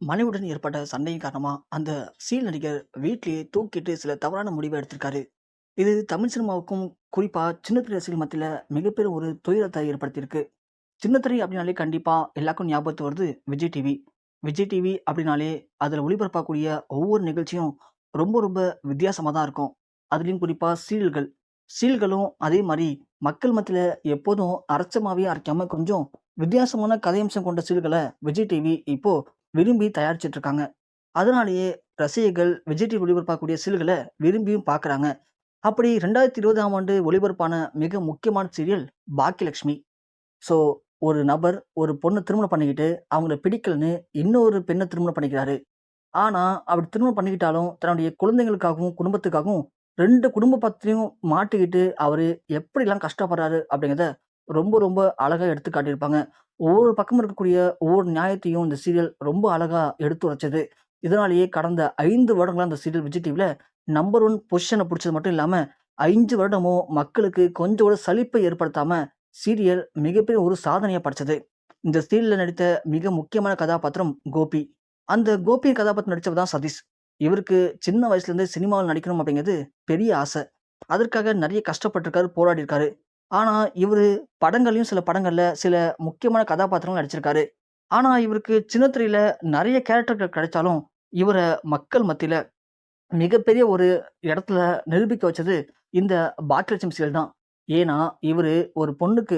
மனைவியுடன் ஏற்பட்ட சண்டையின் காரணமா, அந்த சீரியல் நடிகர் வீட்லயே தூக்கிட்டு சில தவறான முடிவ எடுத்திருக்காரு. இது தமிழ் சினிமாவுக்கும், குறிப்பா சின்ன திரை ரசிகர்கள் மத்தியில மிகப்பெரிய ஒரு துயரத்த ஏற்படுத்தியிருக்கு. சின்ன திரை அப்படின்னாலே கண்டிப்பா எல்லாருக்கும் ஞாபகத்துக்கு வருது விஜய் டிவி. விஜய் டிவி அப்படின்னாலே, அதுல ஒளிபரப்பக்கூடிய ஒவ்வொரு நிகழ்ச்சியும் ரொம்ப ரொம்ப வித்தியாசமா தான் இருக்கும். அதுலயும் குறிப்பா சீரியல்கள். சீரியல்களும் அதே மாரி மக்கள் மத்தியில எப்போதும் அரைச்சமாவே அரைக்காம கொஞ்சம் வித்தியாசமான கதையம்சம் கொண்ட சீரியல்கள விஜய் டிவி இப்போ விரும்பி தயாரிச்சுட்டு இருக்காங்க. அதனாலேயே ரசிகர்கள் விஜய் டிவி ஒளிபரப்பக்கூடிய சீரியல்கள விரும்பியும் பார்க்குறாங்க. அப்படி 2020ஆம் ஆண்டு ஒளிபரப்பான மிக முக்கியமான சீரியல் பாக்கியலட்சுமி. ஸோ, ஒரு நபர் ஒரு பொண்ண திருமணம் பண்ணிக்கிட்டு, அவங்கள பிடிக்கலன்னு இன்னொரு பெண்ண திருமணம் பண்ணிக்கிறாரு. ஆனா, அப்படி திருமணம் பண்ணிக்கிட்டாலும், தன்னுடைய குழந்தைகளுக்காகவும், குடும்பத்துக்காகவும் 2 குடும்ப பத்திரியும் மாட்டிக்கிட்டு, அவரு எப்படிலாம் கஷ்டப்படுறாரு அப்படிங்கிறத ரொம்ப ரொம்ப அழகா எடுத்து காட்டியிருப்பாங்க. ஒவ்வொரு பக்கமும் இருக்கக்கூடிய ஒவ்வொரு நியாயத்தையும் இந்த சீரியல் ரொம்ப அழகா எடுத்துரைச்சது. இதனாலேயே கடந்த 5 வருடங்களா அந்த சீரியல் விஜய் டிவில நம்பர் 1 பொசிஷன புடிச்சது மட்டும் இல்லாம, 5 வருடமும் மக்களுக்கு கொஞ்சம் கூட சலிப்பை ஏற்படுத்தாம, சீரியல் மிகப்பெரிய ஒரு சாதனைய படைச்சது. இந்த சீரியல்ல நடித்த மிக முக்கியமான கதாபாத்திரம் கோபி. அந்த கோபி கதாபாத்திரம் நடிச்சவர் தான் சதீஷ். இவருக்கு சின்ன வயசுலேருந்தே சினிமாவுல நடிக்கணும் அப்படிங்கிறது பெரிய ஆசை. அதற்காக நெறைய கஷ்டப்பட்டுருக்காரு, போராடியிருக்காரு. ஆனா, இவரு படங்கள்லயும் சில படங்கள்ல சில முக்கியமான கதாபாத்திரங்கள் நடிச்சிருக்காரு. ஆனா, இவருக்கு சின்ன திரையில நெறைய கேரக்டர்கள் கிடைச்சாலும், இவர மக்கள் மத்தியில மிகப்பெரிய ஒரு இடத்துல நிரூபிக்க வச்சது இந்த பாக்கியலட்சுமி சீரியல் தான். ஏன்னா, இவரு ஒரு பொண்ணுக்கு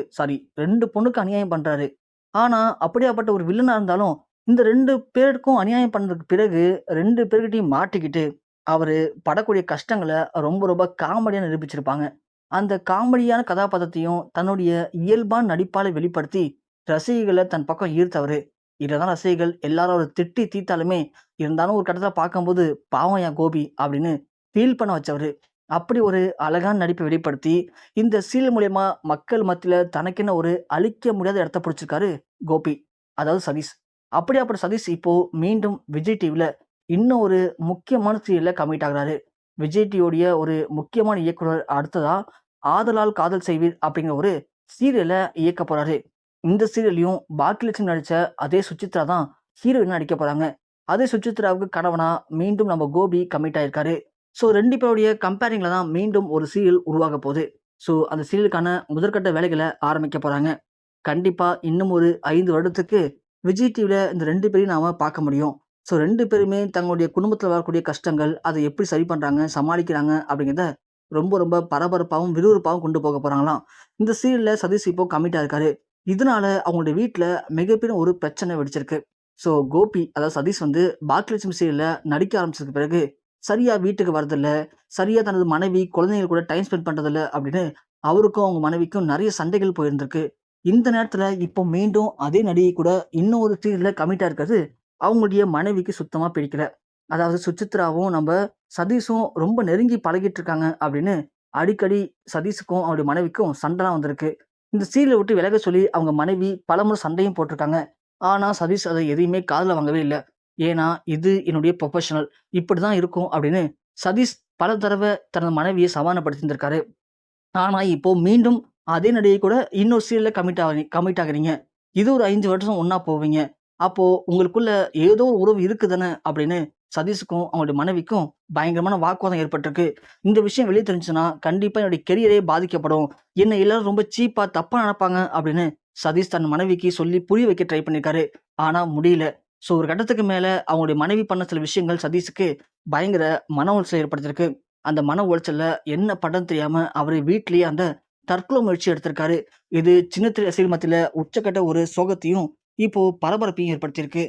2 பொண்ணுக்கு அநியாயம் பண்றாரு. ஆனா, அப்படியாப்பட்ட ஒரு வில்லனா இருந்தாலும், இந்த 2 பேருக்கும் அநியாயம் பண்ணதுக்கு பிறகு 2 பேர்கிட்டயும் மாட்டிக்கிட்டு, அவரு படக்கூடிய கஷ்டங்கள ரொம்ப ரொம்ப காமெடியா நிரூபிச்சிருப்பாங்க. அந்த காமெடியான கதாபாத்திரத்தையும் தன்னுடைய இயல்பான நடிப்பால வெளிப்படுத்தி, ரசிகர்கள தன் பக்கம் ஈர்த்தவரு. இததான் ரசிகர்கள் எல்லாரும் அவர திட்டி தீர்த்தாலுமே, இருந்தாலும் ஒரு கட்டத்துல பார்க்கும்போது, "பாவம் என் கோபி" அப்படின்னு ஃபீல் பண்ண வச்சவரு. அப்படி ஒரு அழகான நடிப்பை வெளிப்படுத்தி, இந்த சீரியல் மூலியமா மக்கள் மத்தியில தனக்கென ஒரு அழிக்க முடியாத இடத்த பிடிச்சிருக்காரு கோபி. அதாவது சதீஷ். அப்படியாப்பட்ட சதீஷ் இப்போ மீண்டும் விஜய் டிவில இன்னும் ஒரு முக்கியமான சீரியல்ல கமிட் ஆகுறாரு. விஜய் டிவியோடைய ஒரு முக்கியமான இயக்குனர் அடுத்ததா "ஆதலால் காதல் செய்வீர்" அப்படிங்கிற ஒரு சீரியல இயக்கப் போறாரு. இந்த சீரியல்லயும் பாக்கியலட்சுமி நடிச்ச அதே சுசித்ரா தான் ஹீரோயினா நடிக்க போறாங்க. அதே சுசித்ராவுக்கு கணவனா மீண்டும் நம்ம கோபி கமிட் ஆயிருக்காரு. ஸோ 2 பேருடைய கம்பேரிங்ல தான் மீண்டும் ஒரு சீரியல் உருவாக போகுது. ஸோ அந்த சீரியலுக்கான முதற்கட்ட வேலைகள ஆரம்பிக்க போறாங்க. கண்டிப்பா இன்னும் ஒரு 5 வருடத்துக்கு விஜய் டிவில இந்த 2 பேரையும் நாம பார்க்க முடியும். ஸோ 2 பேருமே தங்களுடைய குடும்பத்தில வரக்கூடிய கஷ்டங்கள், அத எப்படி சரி பண்றாங்க, சமாளிக்கிறாங்க அப்படிங்கிறத ரொம்ப ரொம்ப பரபரப்பாவும், விறுவிறுப்பாவும் கொண்டு போக போறாங்களாம். இந்த சீரியல்ல சதீஷ் இப்போ கமிட் ஆயிருக்காரு. இதனால அவங்களுடைய வீட்ல மிகப்பெரிய ஒரு பிரச்சனை வெடிச்சிருக்கு. ஸோ கோபி அதாவது சதீஷ் வந்து பாக்கியலட்சுமி சீரியல்ல நடிக்க ஆரம்பிச்சதுக்கு பிறகு, சரியா வீட்டுக்கு வரதில்ல, சரியா தனது மனைவி, குழந்தைகள் கூட டைம் ஸ்பெண்ட் பண்றதில்ல அப்படின்னு அவருக்கும், அவங்க மனைவிக்கும் நெறைய சண்டைகள் போயிருந்திருக்கு. இந்த நேரத்துல இப்போ மீண்டும் அதே நடிகை கூட இன்னும் ஒரு சீரியல்ல கமிட் ஆயிருக்கிறது, அவங்களுடைய மனைவிக்கு சுத்தமா பிடிக்கல. அதாவது சுசித்ராவும், சதீஷும் ரொம்ப நெருங்கி பழகிட்டு இருக்காங்க அப்படின்னு அடிக்கடி சதீஷுக்கும், அவருடைய மனைவிக்கும் சண்டைலாம் வந்திருக்கு. இந்த சீரியல விட்டு விலக சொல்லி அவங்க மனைவி பலமுறை சண்டையும் போட்டுருக்காங்க. ஆனா, சதீஷ் அத எதையுமே காதுல வாங்கவே இல்ல. ஏன்னா, இது என்னுடைய ப்ரொஃபஷனல். இப்படிதான் இருக்கும் அப்படின்னு சதீஷ் பல தடவ தனது மனைவிய சமாதானப்படுத்தியிருந்திருக்காரு. ஆனா, இப்போ மீண்டும் அதே நடிகை கூட இன்னொரு சீரியல்ல கமிட் ஆகுறீங்க. இது ஒரு 5 வருஷம் ஒண்ணா போவீங்க. அப்போ உங்களுக்குள்ள ஏதோ ஒரு உறவு இருக்கு தானே அப்படின்னு சதீஷுக்கும், அவங்களுடைய மனைவிக்கும் பயங்கரமான வாக்குவாதம் ஏற்பட்டிருக்கு. இந்த விஷயம் வெளிய தெரிஞ்சுச்சுன்னா, கண்டிப்பா என்னுடைய கெரியரே பாதிக்கப்படும். என்ன எல்லாரும் ரொம்ப சீப்பா தப்பா நெனப்பாங்க அப்படின்னு சதீஷ் தன் மனைவிக்கு சொல்லி புரிய வைக்க ட்ரை பண்ணியிருக்காரு. ஆனா முடியல. ஸோ ஒரு கட்டத்துக்கு மேல அவங்களுடைய மனைவி பண்ண சில விஷயங்கள் சதீஷுக்கு பயங்கர மன உளைச்சலை ஏற்படுத்தியிருக்கு. அந்த மன உளைச்சல்ல என்ன பண்றதுன்னு தெரியாம அவரு வீட்லயே அந்த தற்கொலை முயற்சி எடுத்திருக்காரு. இது சின்ன திரை ரசிகர்கள் மத்தியில உச்சக்கட்ட ஒரு சோகத்தையும், இப்போ பரபரப்பையும் ஏற்படுத்தியிருக்கு.